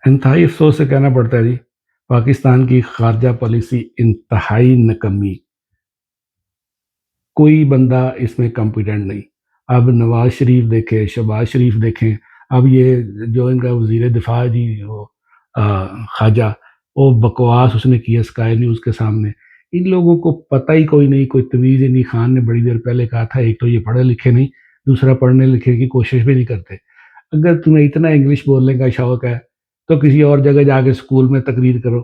انتہائی افسوس سے کہنا پڑتا ہے جی، پاکستان کی خارجہ پالیسی انتہائی نکمی، کوئی بندہ اس میں کمپیٹنٹ نہیں۔ اب نواز شریف دیکھیں، شہباز شریف دیکھیں، اب یہ جو ان کا وزیر دفاع ہے جی، وہ خواجہ، وہ بکواس اس نے کیا اسکائی نیوز کے سامنے۔ ان لوگوں کو پتہ ہی کوئی نہیں، کوئی تمیز ہی نہیں۔ خان نے بڑی دیر پہلے کہا تھا، ایک تو یہ پڑھے لکھے نہیں، دوسرا پڑھنے لکھنے کی کوشش بھی نہیں کرتے۔ اگر تمہیں اتنا انگلش بولنے کا شوق ہے تو کسی اور جگہ جا کے اسکول میں تقریر کرو۔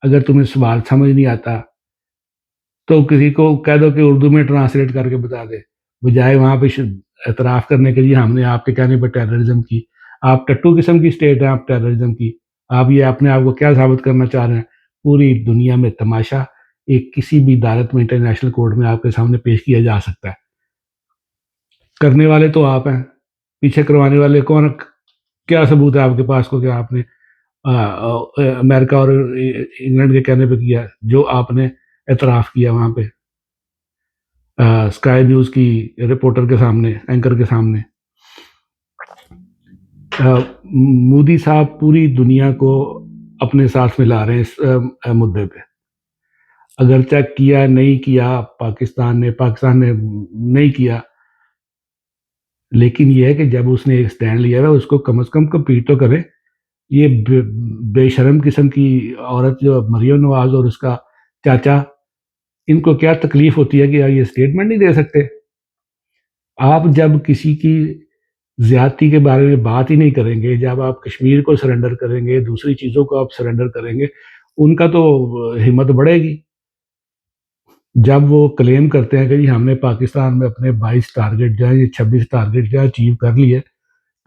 اگر تمہیں سوال سمجھ نہیں آتا تو کسی کو کہہ دو کہ اردو میں ٹرانسلیٹ کر کے بتا دے، بجائے وہاں پہ اعتراف کرنے کے لیے ہم نے آپ کے کہنے پہ ٹیررزم کی۔ آپ ٹٹو قسم کی اسٹیٹ ہیں، آپ ٹیررزم کی۔ آپ یہ اپنے آپ کو کیا ثابت کرنا چاہ رہے ہیں؟ پوری دنیا میں تماشا ایک کسی بھی عدالت میں، انٹرنیشنل کورٹ میں آپ کے سامنے پیش کیا جا سکتا ہے۔ کرنے والے تو آپ ہیں، پیچھے کروانے والے کون؟ کیا ثبوت ہے آپ کے پاس کو کہ آپ نے امریکہ اور انگلینڈ کے کہنے پہ کیا جو آپ نے اعتراف کیا وہاں پہ اسکائی نیوز کی رپورٹر کے سامنے، اینکر کے سامنے؟ مودی صاحب پوری دنیا کو اپنے ساتھ ملا رہے ہیں اس مدعے پہ۔ اگرچہ کیا نہیں کیا پاکستان نے نہیں کیا، لیکن یہ ہے کہ جب اس نے ایک سٹینڈ لیا ہے اس کو کم از کم کمپیٹ تو کرے۔ یہ بے شرم قسم کی عورت جو مریم نواز اور اس کا چاچا، ان کو کیا تکلیف ہوتی ہے کہ یہ سٹیٹمنٹ نہیں دے سکتے؟ آپ جب کسی کی زیادتی کے بارے میں بات ہی نہیں کریں گے، جب آپ کشمیر کو سرنڈر کریں گے، دوسری چیزوں کو آپ سرنڈر کریں گے، ان کا تو ہمت بڑھے گی۔ جب وہ کلیم کرتے ہیں کہ جی ہم نے پاکستان میں اپنے 22 ٹارگٹ جو ہے، یہ 26 ٹارگٹ جو ہے اچیو کر لیے،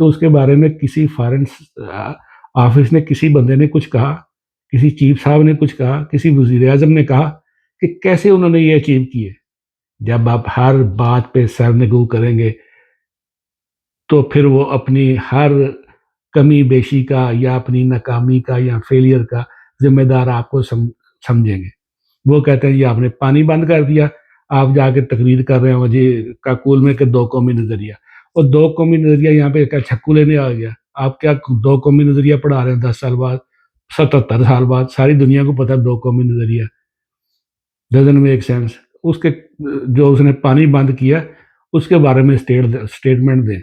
تو اس کے بارے میں کسی فارن آفس نے، کسی بندے نے کچھ کہا، کسی چیف صاحب نے کچھ کہا، کسی وزیر اعظم نے کہا کہ کیسے انہوں نے یہ اچیو کیے؟ جب آپ ہر بات پہ سر نگو کریں گے تو پھر وہ اپنی ہر کمی بیشی کا یا اپنی ناکامی کا یا فیلئر کا ذمہ دار آپ کو سمجھیں گے۔ وہ کہتے ہیں جی آپ نے پانی بند کر دیا، آپ جا کے تقریر کر رہے ہیں جی کاکول میں کہ دو قومی نظریہ، اور دو قومی نظریہ یہاں پہ کیا چھکو لینے آ گیا؟ آپ کیا دو قومی نظریہ پڑھا رہے ہیں 10 سال بعد، 77 سال بعد؟ ساری دنیا کو پتہ ہے دو قومی نظریہ ڈزنٹ میک سینس۔ اس کے جو اس نے پانی بند کیا اس کے بارے میں سٹیٹمنٹ دیں،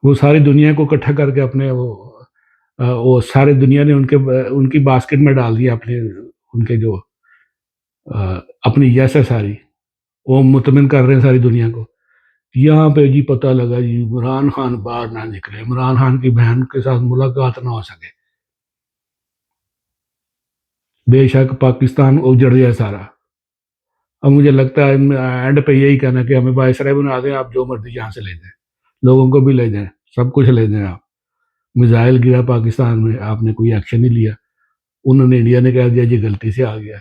وہ ساری دنیا کو اکٹھا کر کے اپنے وہ ساری دنیا نے ان کی باسکٹ میں ڈال دیا اپنے، ان کے جو اپنی یس ہے ساری، وہ مطمئن کر رہے ہیں ساری دنیا کو۔ یہاں پہ جی پتہ لگا جی عمران خان باہر نہ نکلے، عمران خان کی بہن کے ساتھ ملاقات نہ ہو سکے۔ بے شک پاکستان اجڑ گیا سارا۔ اب مجھے لگتا ہے اینڈ پہ یہی کہنا کہ ہمیں وائسرائے بنا دیں، آپ جو مرضی یہاں سے لے جائیں، لوگوں کو بھی لے جائیں، سب کچھ لے جائیں۔ آپ میزائل گرا پاکستان میں، آپ نے کوئی ایکشن نہیں لیا، انہوں نے انڈیا نے کہہ دیا جی غلطی سے آ گیا۔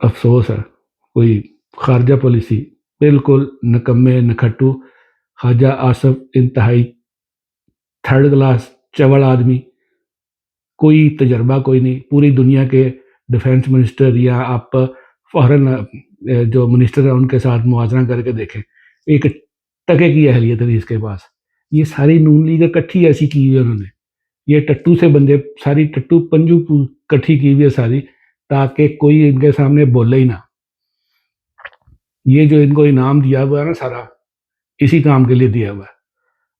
افسوس ہے، کوئی خارجہ پالیسی بالکل نکمے نکھٹو۔ خواجہ آصف انتہائی تھرڈ کلاس چوڑ آدمی، کوئی تجربہ کوئی نہیں۔ پوری دنیا کے ڈیفنس منسٹر یا آپ فارن جو منسٹر ہیں ان کے ساتھ موازنہ کر کے دیکھیں، ایک ٹکے کی اہلیت نہیں اس کے پاس۔ یہ ساری نون لیگ اکٹھی ایسی کی ہوئی ہے انہوں نے، یہ ٹٹو سے بندے ساری ٹٹو پنجو کٹھی کی ہوئی ہے ساری، تاکہ کوئی ان کے سامنے بولے ہی نہ۔ یہ جو ان کو انعام دیا ہوا ہے نا سارا، اسی کام کے لیے دیا ہوا ہے۔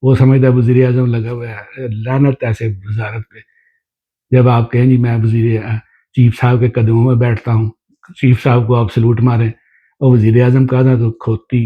وہ سمجھتا ہے وزیر اعظم لگا ہوا ہے، لعنت ایسے وزارت پہ۔ جب آپ کہیں جی میں وزیر چیف صاحب کے قدموں میں بیٹھتا ہوں، چیف صاحب کو آپ سلوٹ ماریں، اور وزیر اعظم کا نا تو کھوتی